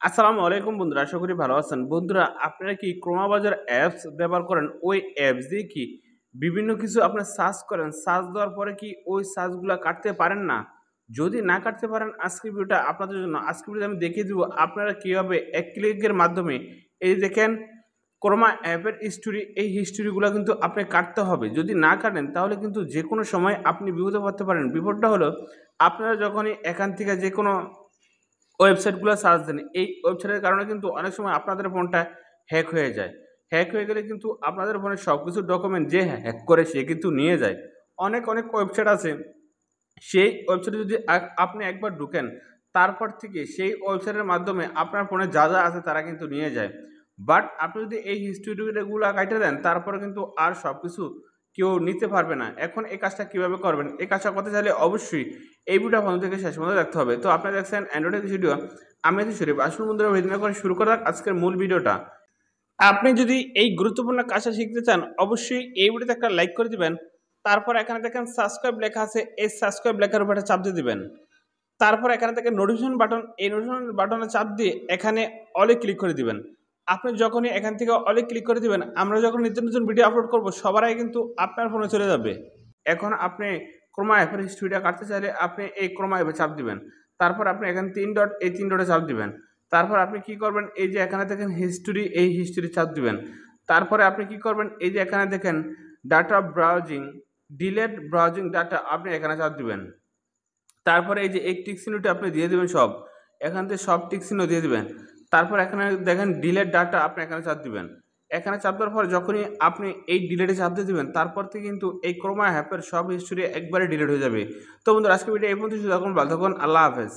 আসসালামু আলাইকুম বন্ধুরা, আশা করি ভালো আছেন। বন্ধুরা, আপনারা কি ক্রোমা বাজার অ্যাপস ব্যবহার করেন? ওই অ্যাপস দিয়ে কি বিভিন্ন কিছু আপনার সার্চ করেন, সার্চ দেওয়ার পরে কি ওই সার্চগুলা কাটতে পারেন না? যদি না কাটতে পারেন, আজকের ভিডিওটা আপনাদের জন্য। আজকের ভিডিওতে আমি দেখিয়ে দিব আপনারা কিভাবে এক ক্লিকের মাধ্যমে এই দেখেন ক্রোমা অ্যাপের হিস্টোরি, এই হিস্টোরিগুলা কিন্তু আপনি কাটতে হবে। যদি না কাটেন তাহলে কিন্তু যেকোনো সময় আপনি বিপদে পড়তে পারেন। বিপদটা হলো আপনারা যখনই এখান থেকে যেকোনো ওয়েবসাইটগুলো সার্চ দেন। এই ওয়েবসাইটের কারণে কিন্তু অনেক সময় আপনাদের ফোনটা হ্যাক হয়ে যায়। হ্যাক হয়ে গেলে কিন্তু আপনাদের ফোনের সবকিছু ডকুমেন্ট যে হ্যাক করে সে কিন্তু নিয়ে যায়। অনেক ওয়েবসাইট আছে। সেই ওয়েবসাইটে যদি আপনি একবার ঢুকেন, তারপর থেকে সেই ওয়েবসাইটের মাধ্যমে আপনার ফোনে যা আছে তারা কিন্তু নিয়ে যায়। বাট আপনি যদি এই হিস্ট্রিগুলা কাইটে দেন, তারপরে কিন্তু আর সবকিছু কেউ নিতে পারবে না। এখন এই কাজটা কিভাবে করবেন? এই কাজটা করতে চাইলে অবশ্যই এই ভিডিওটা প্রথম থেকে শেষ পর্যন্ত দেখতে হবে। তো আপনারা দেখছেন অ্যান্ড্রয়েড ভিডিও, আমি আছি শরীফ। আসুন বন্ধুরা, ভিডিও করে শুরু করা যাক আজকের মূল ভিডিওটা। আপনি যদি এই গুরুত্বপূর্ণ কাজটা শিখতে চান, অবশ্যই এই ভিডিওতে একটা লাইক করে দিবেন। তারপর এখানে দেখেন সাবস্ক্রাইব লেখা আছে, এই সাবস্ক্রাইব লেখার উপরে চাপ দিয়ে দিবেন। তারপর এখানে থেকে নোটিফিকেশন বাটন, এই নোটিফিকেশন বাটনে চাপ দিয়ে এখানে অলে ক্লিক করে দিবেন। আপনি যখনই এখান থেকে অলে ক্লিক করে দিবেন, আমরা যখন নিত্য নতুন ভিডিও আপলোড করব সবার আগে কিন্তু আপনার ফোনে চলে যাবে। এখন আপনি ক্রোমা অ্যাপের হিস্ট্রিটা কাটতে চাইলে আপনি এই ক্রোমা অ্যাপে চাপ দিবেন। তারপর আপনি এখানে ৩ ডট, এই ৩ ডটে চাপ দিবেন। তারপর আপনি কি করবেন, এই যে এখানে দেখেন হিস্ট্রি, এই হিস্ট্রি চাপ দিবেন। তারপরে আপনি কি করবেন, এই যে এখানে দেখেন data browsing, delete browsing data, আপনি এখানে চাপ দিবেন। তারপরে এই যে এই টিক চিহ্নটি আপনি দিয়ে দিবেন সব। এখান থেকে সব টিক চিহ্ন দিয়ে দিবেন। তারপর এখানে দেখেন ডিলেট ডাটা, আপনি এখানে চাপ দিবেন। এখানে চাপ দেওয়ার পর যখনই আপনি এই ডিলেটে চাপ দিয়ে দিবেন, তারপর থেকে কিন্তু এই ক্রোমা অ্যাপের সব হিস্টোরি একবারে ডিলিট হয়ে যাবে। তো বন্ধুরা, আজকে ভিডিও এই পর্যন্ত। ভালো থাকুন, আল্লাহ হাফেজ।